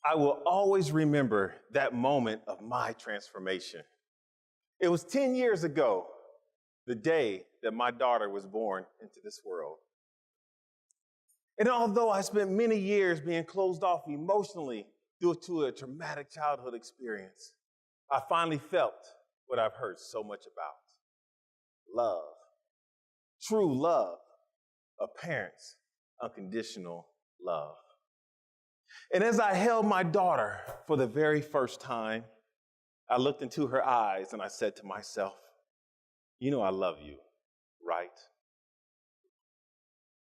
I will always remember that moment of my transformation. It was 10 years ago, the day that my daughter was born into this world. And although I spent many years being closed off emotionally due to a traumatic childhood experience, I finally felt what I've heard so much about: love, true love, a parent's unconditional love. And as I held my daughter for the very first time, I looked into her eyes and I said to myself, you know I love you, right?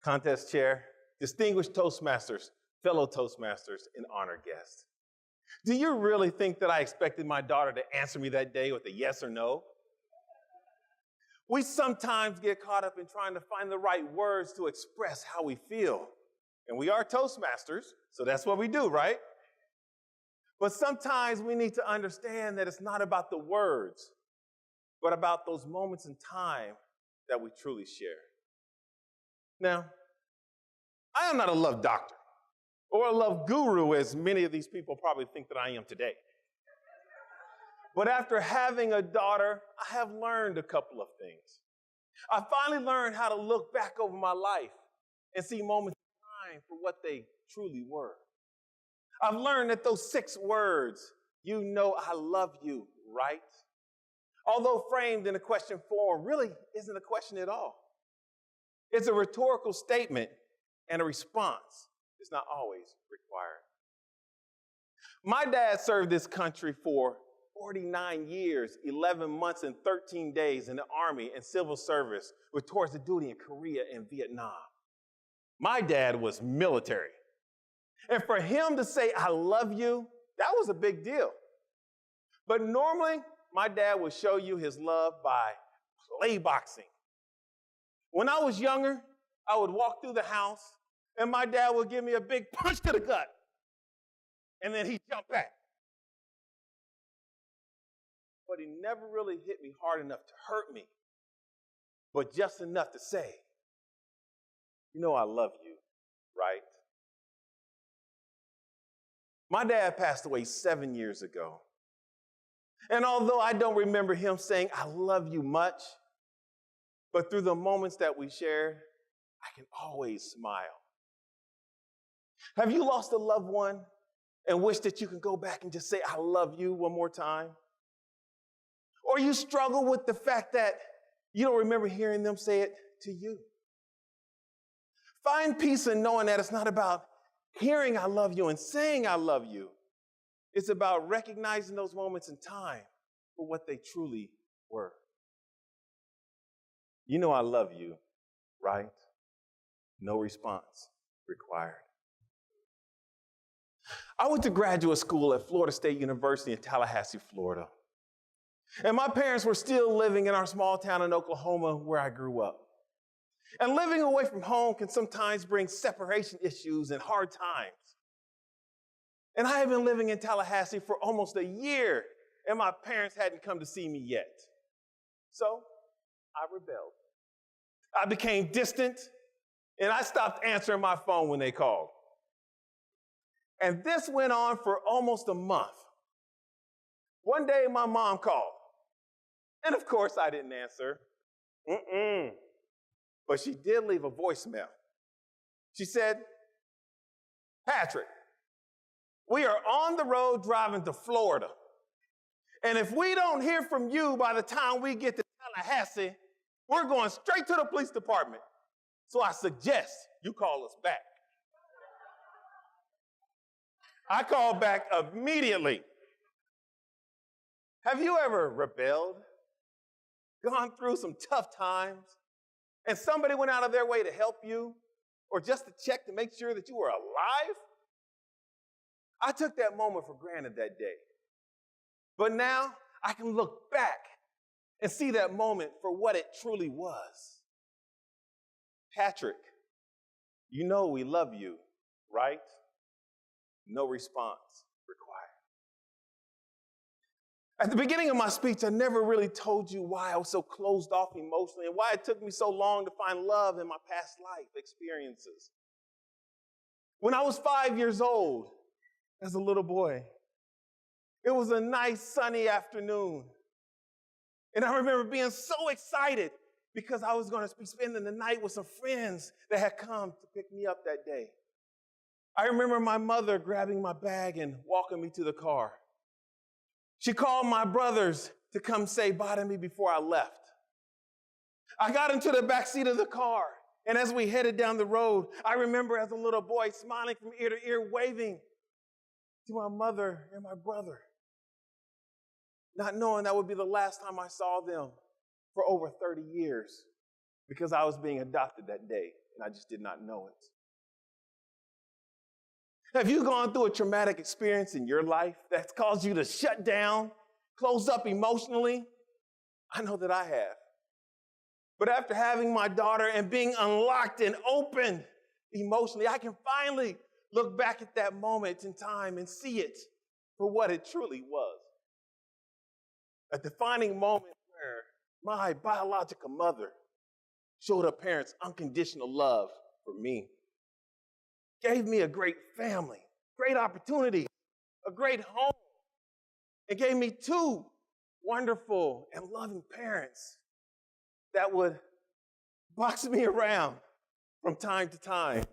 Contest chair, distinguished Toastmasters, fellow Toastmasters, and honored guests. Do you really think that I expected my daughter to answer me that day with a yes or no? We sometimes get caught up in trying to find the right words to express how we feel. And we are Toastmasters, so that's what we do, right? But sometimes we need to understand that it's not about the words, but about those moments in time that we truly share. Now, I am not a love doctor or a love guru, as many of these people probably think that I am today. But after having a daughter, I have learned a couple of things. I finally learned how to look back over my life and see moments in time for what they truly were. I've learned that those 6 words, you know I love you, right? Although framed in a question form, really isn't a question at all. It's a rhetorical statement, and a response is not always required. My dad served this country for 49 years, 11 months, and 13 days in the Army and civil service with tours of duty in Korea and Vietnam. My dad was military. And for him to say, I love you, that was a big deal. But normally, my dad would show you his love by play boxing. When I was younger, I would walk through the house, and my dad would give me a big punch to the gut. And then he'd jump back. But he never really hit me hard enough to hurt me, but just enough to say, you know I love you, right? My dad passed away 7 years ago. And although I don't remember him saying, I love you much, but through the moments that we shared, I can always smile. Have you lost a loved one and wish that you could go back and just say, I love you one more time? Or you struggle with the fact that you don't remember hearing them say it to you? Find peace in knowing that it's not about hearing I love you and saying I love you. It's about recognizing those moments in time for what they truly were. You know I love you, right? No response required. I went to graduate school at Florida State University in Tallahassee, Florida. And my parents were still living in our small town in Oklahoma where I grew up. And living away from home can sometimes bring separation issues and hard times. And I had been living in Tallahassee for almost a year, and my parents hadn't come to see me yet. So I rebelled. I became distant, and I stopped answering my phone when they called. And this went on for almost a month. One day, my mom called. And of course, I didn't answer. But she did leave a voicemail. She said, Patrick, we are on the road driving to Florida. And if we don't hear from you by the time we get to Tallahassee, we're going straight to the police department. So I suggest you call us back. I called back immediately. Have you ever rebelled? Gone through some tough times? And somebody went out of their way to help you? Or just to check to make sure that you were alive? I took that moment for granted that day. But now I can look back and see that moment for what it truly was. Patrick, you know we love you, right? No response required. At the beginning of my speech, I never really told you why I was so closed off emotionally and why it took me so long to find love in my past life experiences. When I was 5 years old, as a little boy. It was a nice sunny afternoon. And I remember being so excited because I was going to be spending the night with some friends that had come to pick me up that day. I remember my mother grabbing my bag and walking me to the car. She called my brothers to come say bye to me before I left. I got into the back seat of the car, and as we headed down the road, I remember as a little boy smiling from ear to ear, waving to my mother and my brother, not knowing that would be the last time I saw them for over 30 years because I was being adopted that day, and I just did not know it. Have you gone through a traumatic experience in your life that's caused you to shut down, close up emotionally? I know that I have. But after having my daughter and being unlocked and opened emotionally, I can finally look back at that moment in time and see it for what it truly was. A defining moment where my biological mother showed her parents unconditional love for me, gave me a great family, great opportunities, a great home, and gave me two wonderful and loving parents that would box me around from time to time,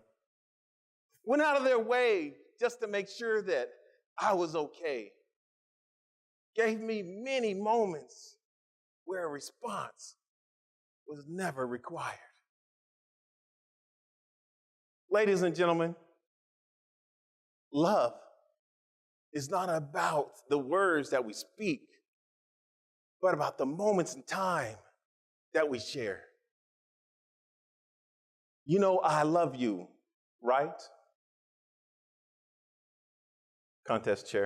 went out of their way just to make sure that I was okay, gave me many moments where a response was never required. Ladies and gentlemen, love is not about the words that we speak, but about the moments in time that we share. You know, I love you, right? Contest chair.